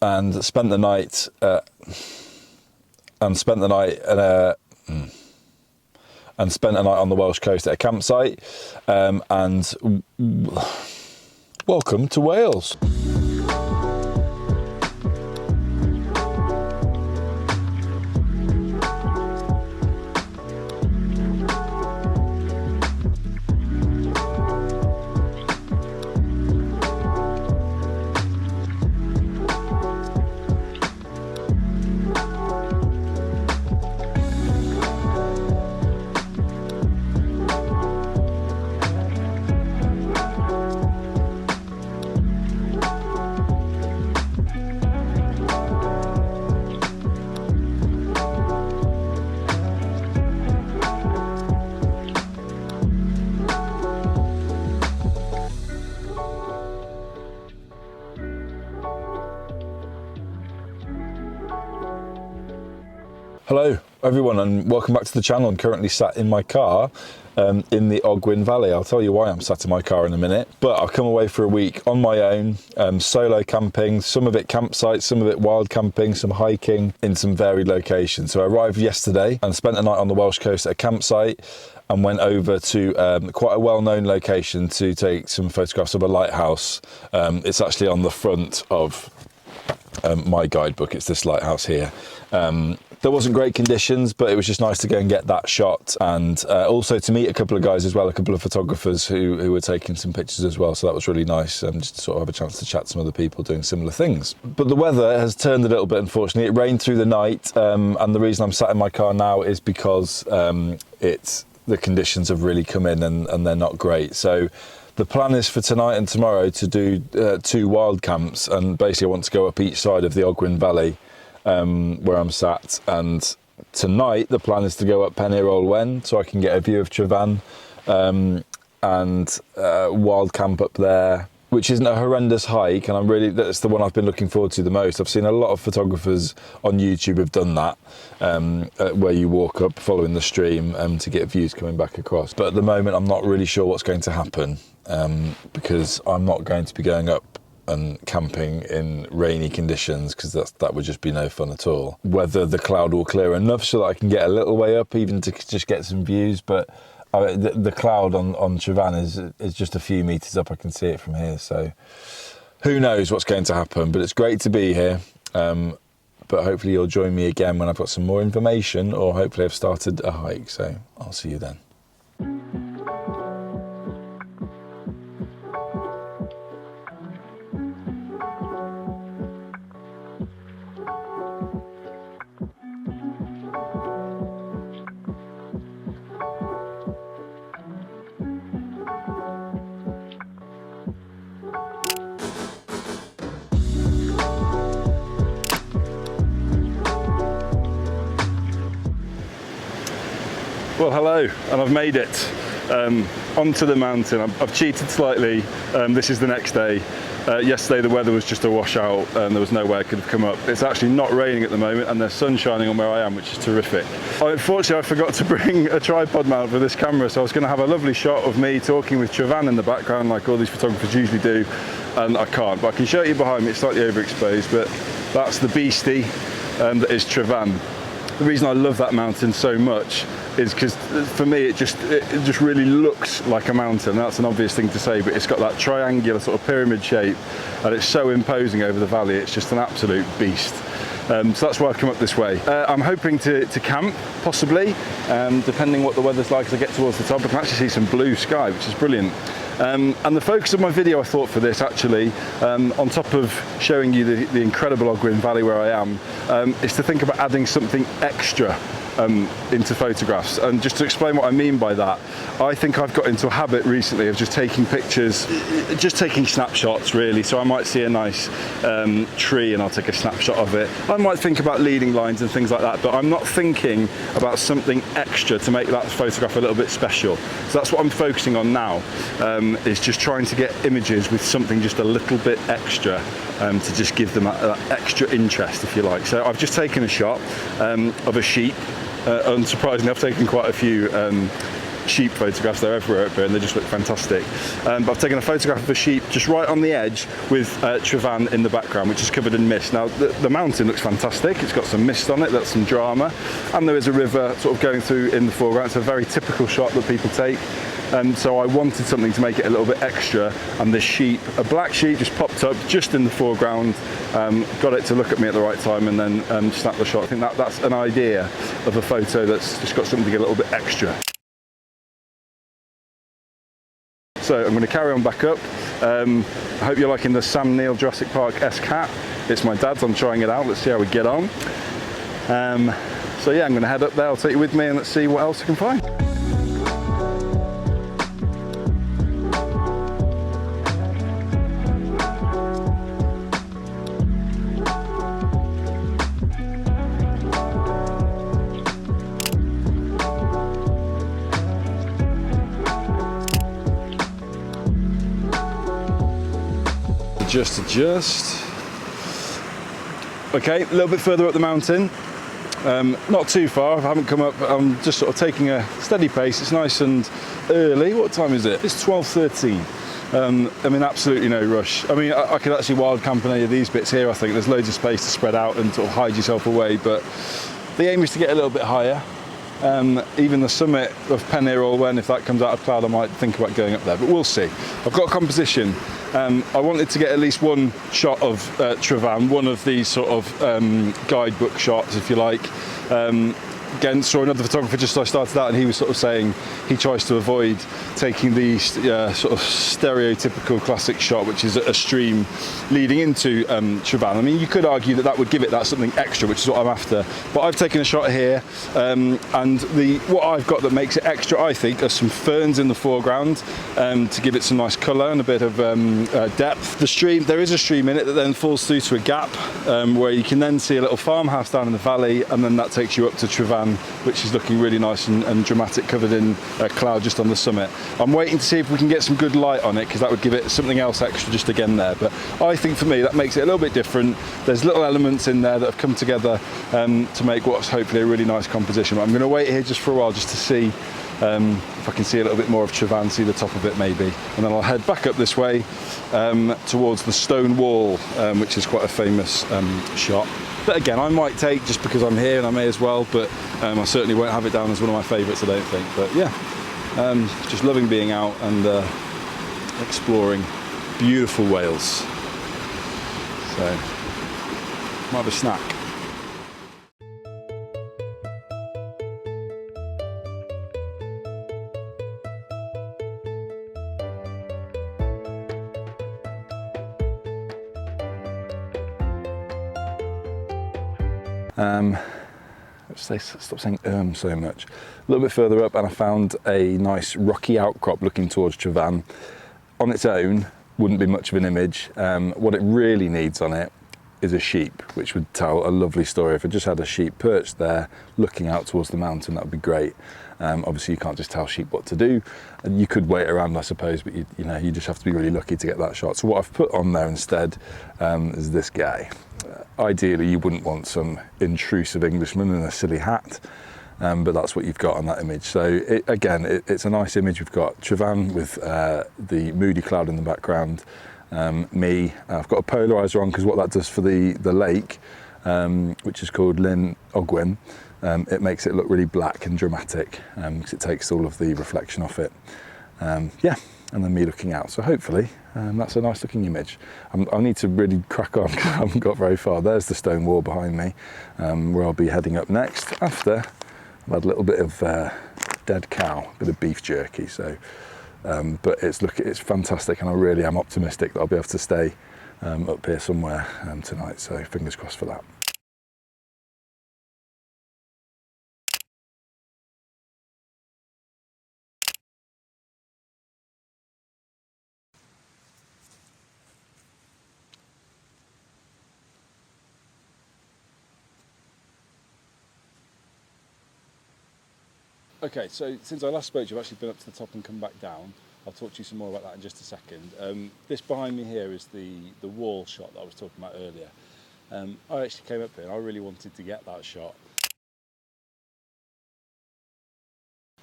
and spent the night and spent a night on the Welsh coast at a campsite. And welcome to Wales. Hello everyone and welcome back to the channel. I'm currently sat in my car in the Ogwen Valley. I'll tell you why I'm sat in my car in a minute, but I've come away for a week on my own, solo camping, some of it campsites, some of it wild camping, some hiking in some varied locations. So I arrived yesterday and spent the night on the Welsh coast at a campsite and went over to quite a well-known location to take some photographs of a lighthouse. It's actually on the front of my guidebook. It's this lighthouse here. There wasn't great conditions, but it was just nice to go and get that shot, and also to meet a couple of guys as well, a couple of photographers who were taking some pictures as well, so that was really nice, just to sort of have a chance to chat to some other people doing similar things. But the weather has turned a little bit, unfortunately. It rained through the night, and the reason I'm sat in my car now is because the conditions have really come in and they're not great. So the plan is for tonight and tomorrow to do 2 wild camps, and basically I want to go up each side of the Ogwen Valley where I'm sat. And tonight the plan is to go up Penir Ol Wen so I can get a view of Tryfan and wild camp up there, which isn't a horrendous hike, and that's the one I've been looking forward to the most. I've seen a lot of photographers on YouTube have done that, where you walk up following the stream to get views coming back across. But at the moment I'm not really sure what's going to happen, because I'm not going to be going up and camping in rainy conditions, because that would just be no fun at all. Whether the cloud will clear enough so that I can get a little way up even to just get some views, but the cloud on Tryfan is just a few metres up. I can see it from here, so who knows what's going to happen. But it's great to be here, but hopefully you'll join me again when I've got some more information, or hopefully I've started a hike, so I'll see you then. Well, hello, and I've made it onto the mountain. I've cheated slightly. This is the next day. Yesterday the weather was just a washout and there was no way I could have come up. It's actually not raining at the moment and there's sun shining on where I am, which is terrific. Unfortunately, I forgot to bring a tripod mount for this camera, so I was going to have a lovely shot of me talking with Tryfan in the background like all these photographers usually do, and I can't. But I can show you behind me. It's slightly overexposed, but that's the beastie that is Tryfan. The reason I love that mountain so much is because for me it just really looks like a mountain. That's an obvious thing to say, but it's got that triangular sort of pyramid shape and it's so imposing over the valley. It's just an absolute beast. So that's why I've come up this way. I'm hoping to camp, possibly, depending what the weather's like as I get towards the top. I can actually see some blue sky, which is brilliant. And the focus of my video, I thought, for this actually, on top of showing you the incredible Ogwen Valley where I am, is to think about adding something extra into photographs. And just to explain what I mean by that, I think I've got into a habit recently of just taking pictures, just taking snapshots really. So I might see a nice tree and I'll take a snapshot of it. I might think about leading lines and things like that, but I'm not thinking about something extra to make that photograph a little bit special. So that's what I'm focusing on now, is just trying to get images with something just a little bit extra to just give them that extra interest, if you like. So I've just taken a shot of a sheep. Unsurprisingly, I've taken quite a few sheep photographs. They're everywhere up here and they just look fantastic. But I've taken a photograph of a sheep just right on the edge with Trevan in the background, which is covered in mist. Now the mountain looks fantastic. It's got some mist on it, that's some drama, and there is a river sort of going through in the foreground. It's a very typical shot that people take. So I wanted something to make it a little bit extra, and this sheep, a black sheep, just popped up just in the foreground, got it to look at me at the right time, and then snapped the shot. I think that's an idea of a photo that's just got something a little bit extra. So I'm going to carry on back up. I hope you're liking the Sam Neill Jurassic Park-esque hat. It's my dad's, I'm trying it out, let's see how we get on. So yeah, I'm going to head up there, I'll take you with me and let's see what else I can find. Adjust. Okay, a little bit further up the mountain. Not too far, I haven't come up, I'm just sort of taking a steady pace. It's nice and early. What time is it? It's 12:13. I mean, absolutely no rush. I mean, I could actually wild camp on any of these bits here, I think. There's loads of space to spread out and sort of hide yourself away, but the aim is to get a little bit higher. Even the summit of Pennear Wen, if that comes out of cloud, I might think about going up there, but we'll see. I've got a composition. I wanted to get at least one shot of Trevan, one of these sort of guidebook shots, if you like. Again, saw another photographer just as I started out, and he was sort of saying he tries to avoid taking the sort of stereotypical classic shot, which is a stream leading into Trevan. I mean, you could argue that that would give it that something extra, which is what I'm after. But I've taken a shot here, and what I've got that makes it extra, I think, are some ferns in the foreground to give it some nice colour and a bit of depth. The stream, there is a stream in it that then falls through to a gap where you can then see a little farmhouse down in the valley, and then that takes you up to Trevan, which is looking really nice and dramatic, covered in cloud just on the summit. I'm waiting to see if we can get some good light on it, because that would give it something else extra just again there. But I think for me that makes it a little bit different. There's little elements in there that have come together to make what's hopefully a really nice composition. But I'm going to wait here just for a while just to see if I can see a little bit more of Trevan, see the top of it maybe, and then I'll head back up this way towards the stone wall, which is quite a famous shot. But again, I might take, just because I'm here and I may as well, but I certainly won't have it down as one of my favourites, I don't think. But yeah, just loving being out and exploring beautiful Wales. So, might have a snack. Stop saying so much. A little bit further up and I found a nice rocky outcrop looking towards Trevan. On its own, wouldn't be much of an image. What it really needs on it is a sheep, which would tell a lovely story. If it just had a sheep perched there, looking out towards the mountain, that would be great. Obviously you can't just tell sheep what to do. And you could wait around, I suppose, but you know, you just have to be really lucky to get that shot. So what I've put on there instead is this guy. Ideally, you wouldn't want some intrusive Englishman in a silly hat, but that's what you've got on that image. So it's a nice image. We've got Trevan with the moody cloud in the background. I've got a polarizer on because what that does for the lake, which is called Llyn Ogwen, it makes it look really black and dramatic because it takes all of the reflection off it. And then me looking out. So hopefully that's a nice looking image. I need to really crack on because I haven't got very far. There's the stone wall behind me, where I'll be heading up next after I've had a little bit of dead cow, a bit of beef jerky. So, but it's fantastic, and I really am optimistic that I'll be able to stay up here somewhere tonight. So fingers crossed for that. Okay, so since I last spoke to you, I've actually been up to the top and come back down. I'll talk to you some more about that in just a second. This behind me here is the wall shot that I was talking about earlier. I actually came up here and I really wanted to get that shot.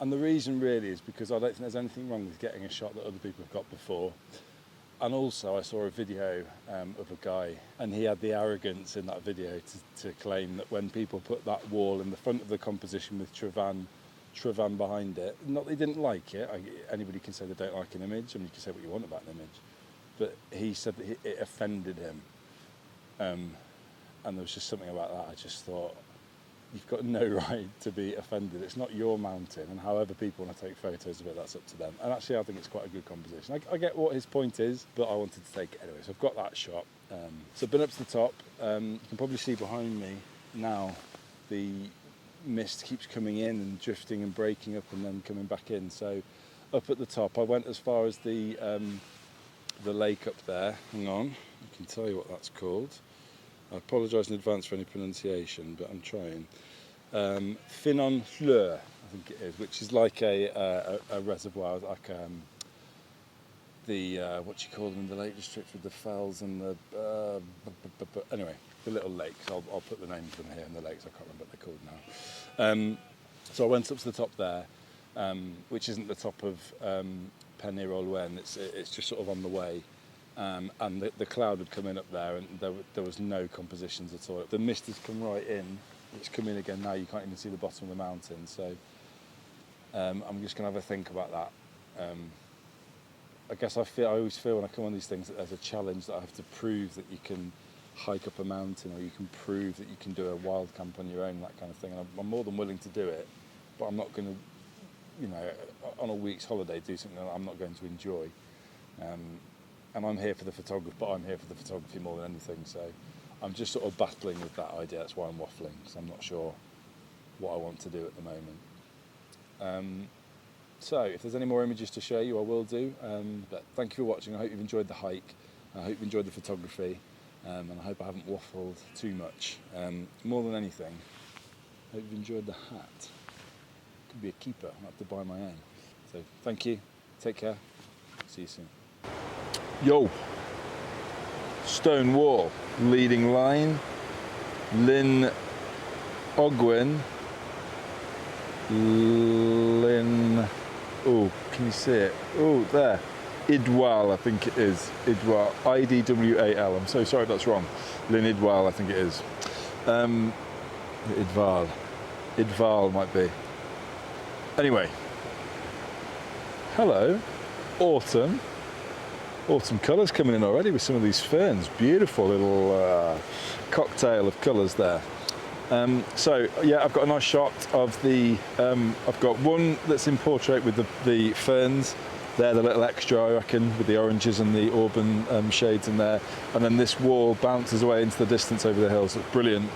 And the reason really is because I don't think there's anything wrong with getting a shot that other people have got before. And also I saw a video of a guy, and he had the arrogance in that video to claim that when people put that wall in the front of the composition with Travan behind it, not that he didn't like it. Anybody can say they don't like an image, and you can say what you want about an image. But he said that it offended him. And there was just something about that. I just thought, you've got no right to be offended. It's not your mountain, and however people want to take photos of it, that's up to them. And actually I think it's quite a good composition. I get what his point is, but I wanted to take it anyway. So I've got that shot. So I've been up to the top. You can probably see behind me now the mist keeps coming in and drifting and breaking up and then coming back in. So up at the top, I went as far as the lake up there. Hang on, I can tell you what that's called. I apologise in advance for any pronunciation, but I'm trying. Finon Fleur, I think it is, which is like a reservoir, like the what you call them in the Lake District with the fells and the anyway, the little lakes. I'll put the names of them here in the lakes. I can't remember what they're called now. So I went up to the top there, which isn't the top of Penir-Olwen. It's just sort of on the way. And the cloud had come in up there, and there was no compositions at all. The mist has come right in. It's come in again now. You can't even see the bottom of the mountain. So I'm just going to have a think about that. I guess I always feel when I come on these things that there's a challenge that I have to prove that you can hike up a mountain, or you can prove that you can do a wild camp on your own, that kind of thing. And I'm more than willing to do it, but I'm not going to, on a week's holiday, do something that I'm not going to enjoy. And I'm here for the photography, but I'm here for the photography more than anything. So I'm just sort of battling with that idea. That's why I'm waffling, because I'm not sure what I want to do at the moment. So if there's any more images to show you, I will do. But thank you for watching. I hope you've enjoyed the hike. I hope you've enjoyed the photography. And I hope I haven't waffled too much. More than anything, I hope you've enjoyed the hat. Could be a keeper. I have to buy my own. So thank you. Take care. See you soon. Yo, stone wall, leading line, Lynn Ogwen, oh, can you see it? Oh, there, Idwal, I think it is, Idwal, I-D-W-A-L, I'm so sorry if that's wrong, Lynn Idwal, I think it is, Idval might be. Anyway, hello, autumn colours coming in already with some of these ferns. Beautiful little cocktail of colours there. So yeah, I've got a nice shot of the, I've got one that's in portrait with the ferns. They're the little extra, I reckon, with the oranges and the auburn shades in there. And then this wall bounces away into the distance over the hills. It's brilliant.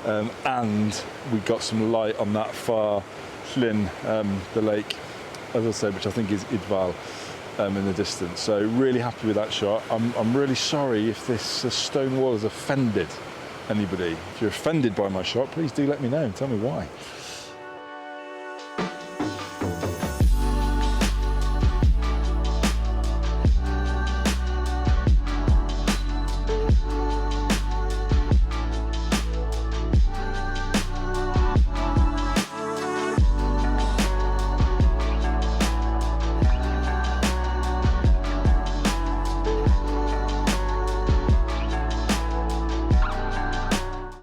And we got some light on that far Llyn, the lake, as I said, which I think is Idval. In the distance, so really happy with that shot. I'm really sorry if this stone wall has offended anybody. If you're offended by my shot, please do let me know and tell me why.